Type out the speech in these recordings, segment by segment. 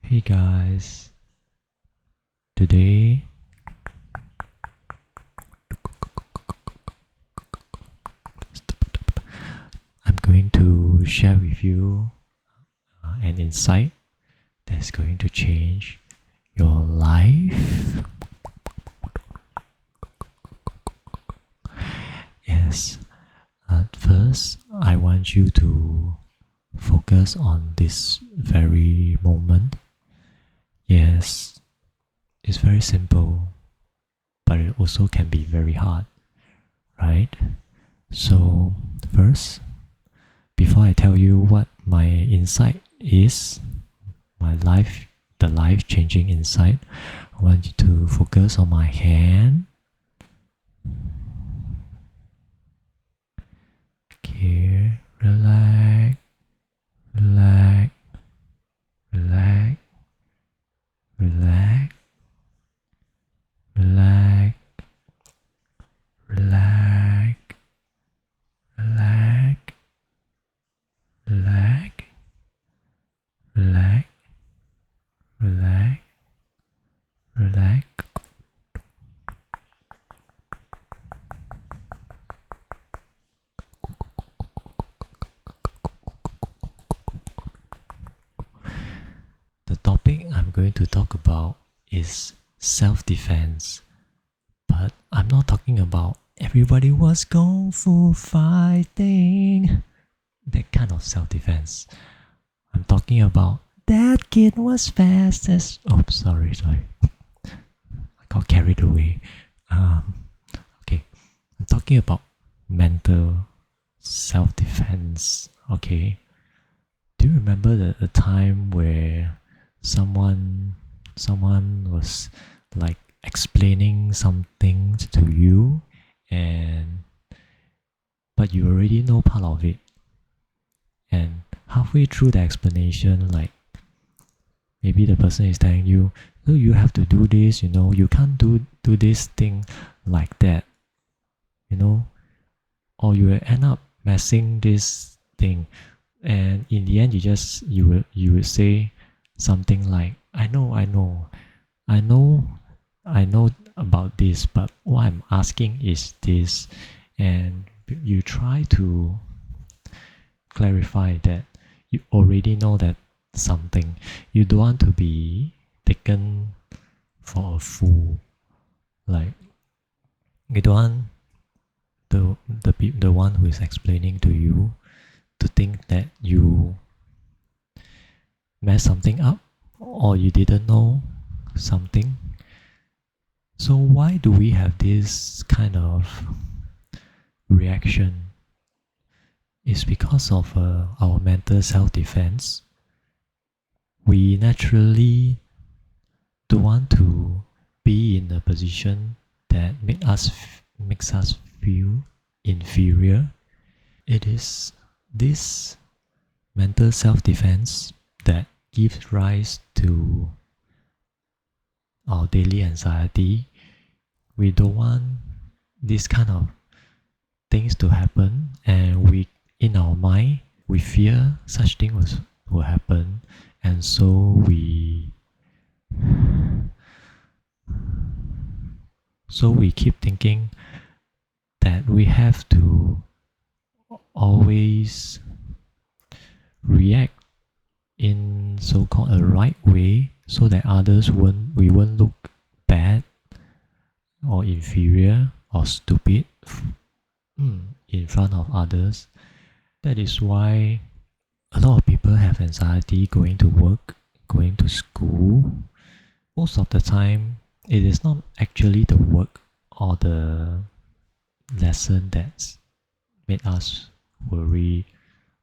Hey guys, today I'm going to share with you an insight that's going to change your life. Yes, at first, I want you to focus on this very moment. Yes, it's very simple, but it also can be very hard, right? So, first, before I tell you what my insight is, the life changing insight, I want you to focus on my hand. Okay, relax, relax, relax, relax, relax, relax, relax, relax, relax, relax, relax. The topic I'm going to talk about is self-defense. But I'm not talking about everybody was kung fu fighting, that kind of self-defense. I'm talking about that kid was fast as... Oh, sorry. I got carried away. Okay, I'm talking about mental self-defense. Okay, do you remember the time where someone was like explaining something to you, and but you already know part of it, and halfway through the explanation, like maybe the person is telling you, "Oh, you have to do this, you can't do this thing like that, or you will end up messing this thing." And in the end, you will say something like, I know about this, but what I'm asking is this. And you try to clarify that you already know that something. You don't want to be taken for a fool. Like, you don't want the one who is explaining to you to think that you messed something up or you didn't know something. So why do we have this kind of reaction? It's because of our mental self-defense. We naturally don't want to be in a position that makes us feel inferior. It is this mental self-defense that gives rise to our daily anxiety. We don't want this kind of things to happen, and in our mind we fear such things will happen, and so we keep thinking that we have to always react in so-called a right way, so that we won't look bad or inferior or stupid in front of others. That is why a lot of people have anxiety going to work, going to school. Most of the time, it is not actually the work or the lesson that's made us worry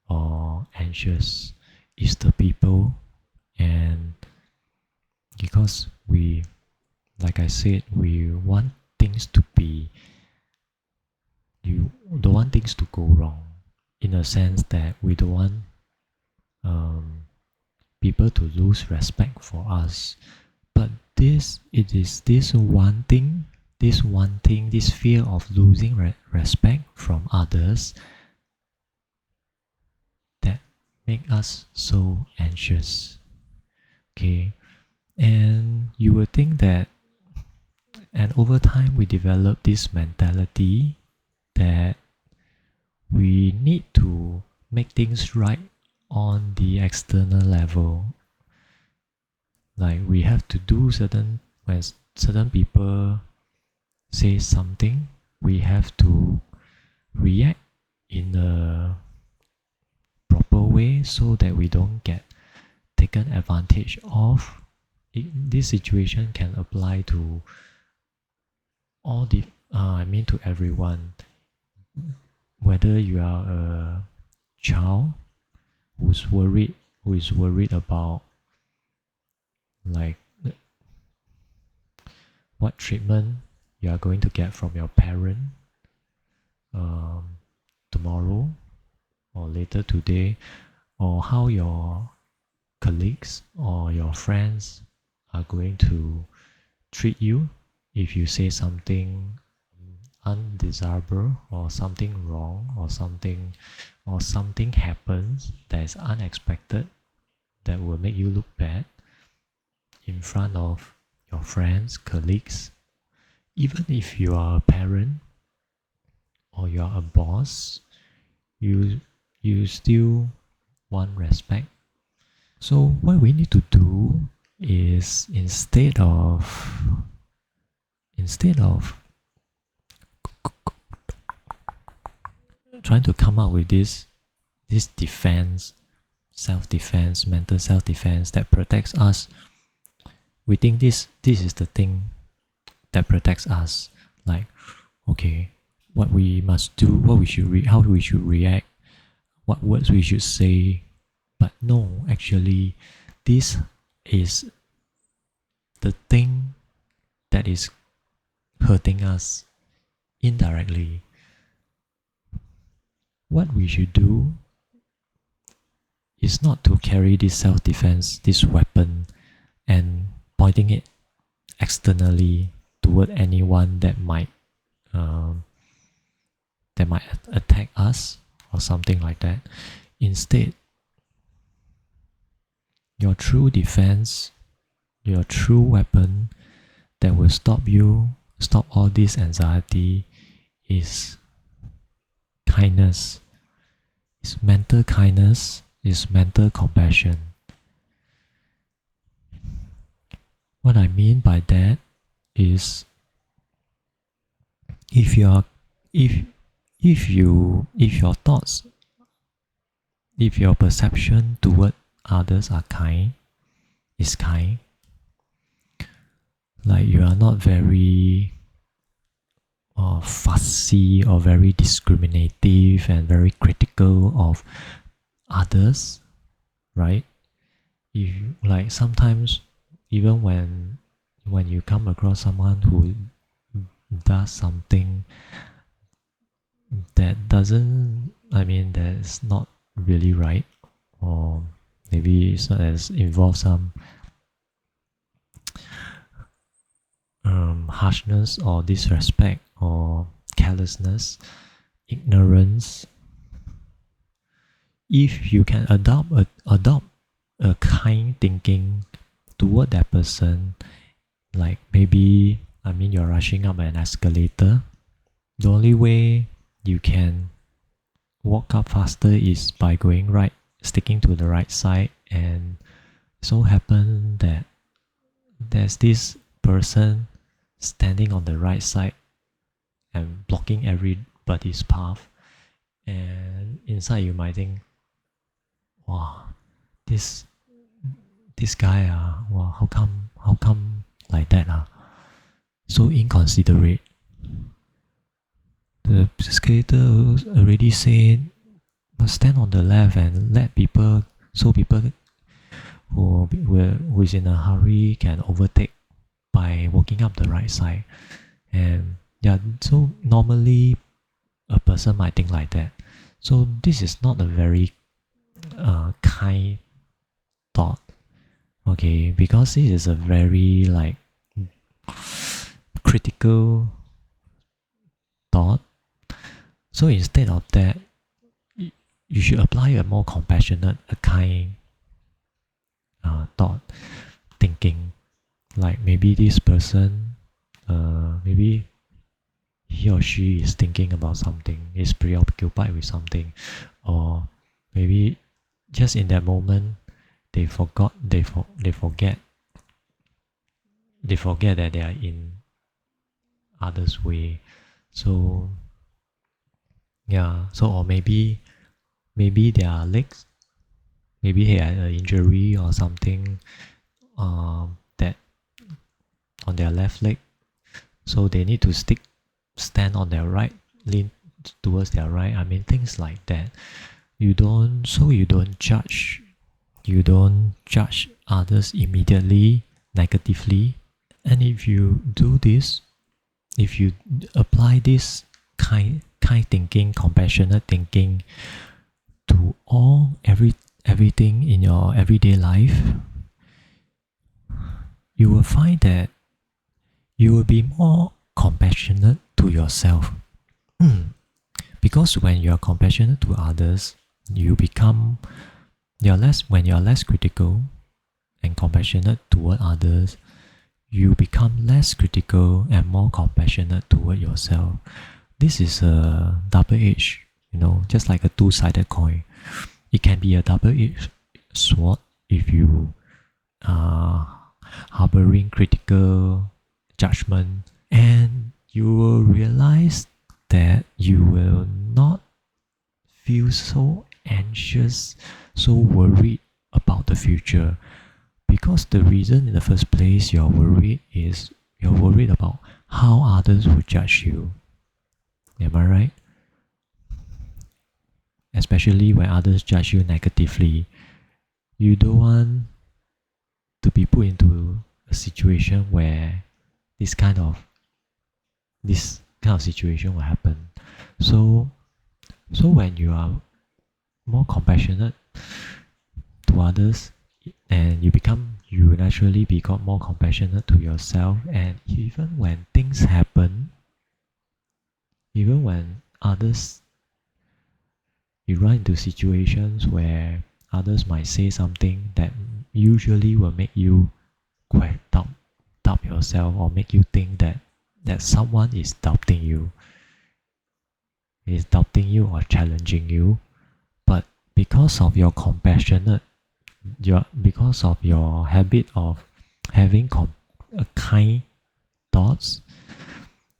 or anxious. It's the people. And because like I said, we want things to be, you don't want things to go wrong, in a sense that we don't want people to lose respect for us. But it is this one thing, this fear of losing respect from others that make us so anxious. Okay, and you will think that, and over time we develop this mentality that we need to make things right on the external level. Like we have to do when certain people say something, we have to react in a proper way so that we don't get taken advantage of. This situation can apply to to everyone. Whether you are a child who is worried about like what treatment you are going to get from your parent tomorrow or later today, or how your colleagues or your friends are going to treat you if you say something undesirable or something wrong or something happens that is unexpected that will make you look bad in front of your friends, colleagues. Even if you are a parent or you are a boss, you still want respect. So what we need to do is instead of trying to come up with this defense, self-defense, mental self-defense that protects us, we think this is the thing that protects us. Like, okay, what we must do, what we should how we should react, what words we should say. But no, actually, this is the thing that is hurting us indirectly. What we should do is not to carry this self-defense, this weapon, and pointing it externally toward anyone um, that might attack us or something like that. Instead, your true defense, your true weapon that will stop all this anxiety is kindness. It's mental kindness, it's mental compassion. What I mean by that is if your thoughts, if your perception toward others are kind, is kind, like you are not very fussy or very discriminative and very critical of others, right? If like sometimes even when you come across someone who does something that doesn't, that's not really right, or maybe it's not as involves some harshness or disrespect or carelessness, ignorance. If you can adopt a kind thinking toward that person, like maybe you're rushing up an escalator, the only way you can walk up faster is by going right, sticking to the right side, and so happen that there's this person standing on the right side and blocking everybody's path, and inside you might think, wow, this guy wow, how come like that so inconsiderate. The escalator already said must stand on the left and let people, so people who is in a hurry can overtake by walking up the right side. And yeah, so normally a person might think like that. So this is not a very kind thought, okay, because this is a very like critical thought. So instead of that, you should apply a more compassionate, a kind thought. Like maybe this person, maybe he or she is thinking about something, is preoccupied with something, or maybe just in that moment they forget that they are in others' way. So yeah, so or maybe their legs, maybe he had an injury or something, that on their left leg, so they need to stand on their right, lean towards their right. I mean things like that. You don't judge. You don't judge others immediately negatively. And if you do this, if you apply this kind thinking, compassionate thinking to everything in your everyday life, you will find that you will be more compassionate to yourself. Because when you are compassionate to others, when you are less critical and compassionate toward others, you become less critical and more compassionate toward yourself. This is a double edge, just like a two-sided coin. It can be a double-edged sword if you are harboring critical judgment, and you will realize that you will not feel so anxious, so worried about the future. Because the reason in the first place you're worried is you're worried about how others will judge you. Am I right? Especially when others judge you negatively. You don't want to be put into a situation where this kind of situation will happen. So when you are more compassionate to others, and you naturally become more compassionate to yourself, and even when things happen, even when others, you run into situations where others might say something that usually will make you quite doubt yourself, or make you think that someone is doubting you, or challenging you. But because of your because of your habit of having kind thoughts,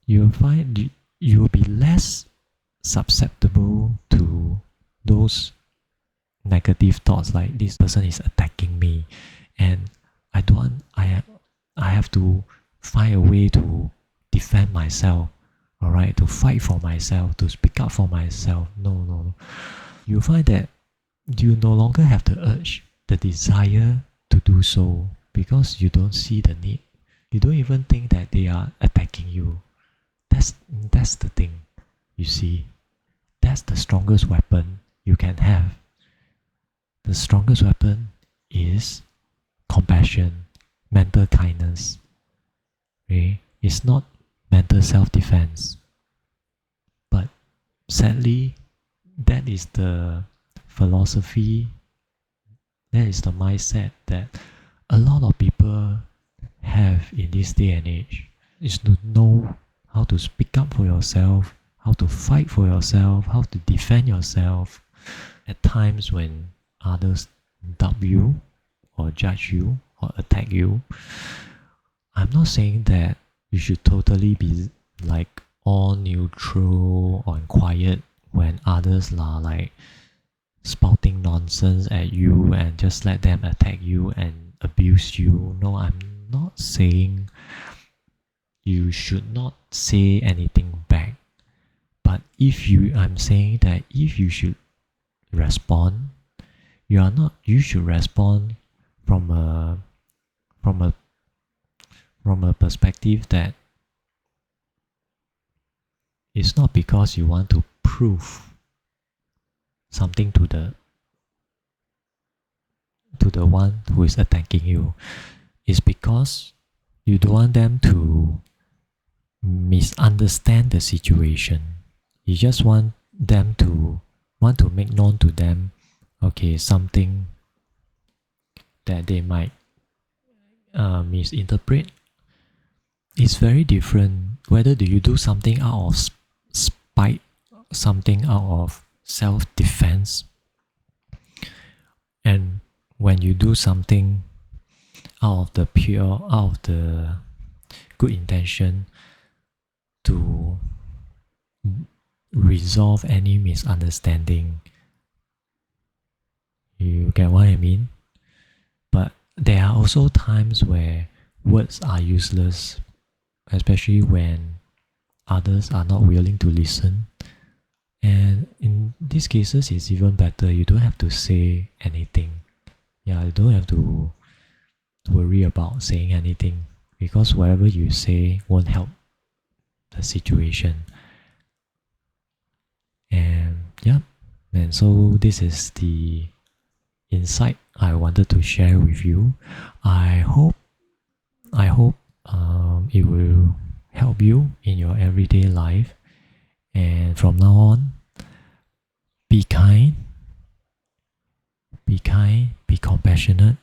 you'll find you will be less susceptible to those negative thoughts, like this person is attacking me, and I don't want, I have to find a way to defend myself, all right, to fight for myself, to speak up for myself. No. You find that you no longer have the urge, the desire to do so, because you don't see the need. You don't even think that they are attacking you. That's the thing. You see, that's the strongest weapon you can have. The strongest weapon is compassion, mental kindness. Okay? It's not mental self-defense. But sadly, that is the philosophy, that is the mindset that a lot of people have in this day and age, is to know how to speak up for yourself, how to fight for yourself, how to defend yourself at times when others doubt you or judge you or attack you. I'm not saying that you should totally be like all neutral or quiet when others are like spouting nonsense at you and just let them attack you and abuse you. No, I'm not saying you should not say anything back. But I'm saying that if you should respond, you should respond from from a a perspective that it's not because you want to prove something to the one who is attacking you. It's because you don't want them to misunderstand the situation. You just want to make known to them, okay, something that they might misinterpret. It's very different whether do you do something out of spite, something out of self-defense, and when you do something out of the good intention to resolve any misunderstanding. You get what I mean? But there are also times where words are useless, especially when others are not willing to listen. And in these cases, it's even better. You don't have to say anything. Yeah, you don't have to worry about saying anything because whatever you say won't help the situation. And yeah, and so this is the insight I wanted to share with you. I hope it will help you in your everyday life. And from now on, be kind, be compassionate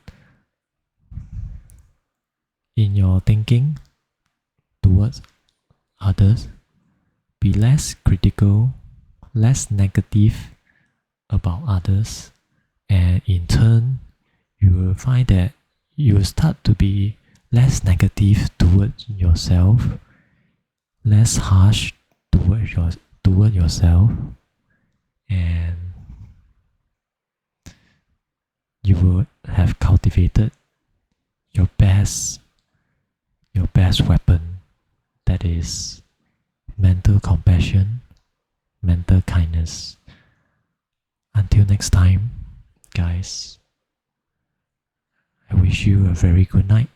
in your thinking towards others. Be less critical, less negative about others, and in turn, you will find that you will start to be less negative towards yourself, less harsh toward yourself, and you will have cultivated your best weapon, that is mental compassion, mental kindness. Until next time, guys, I wish you a very good night.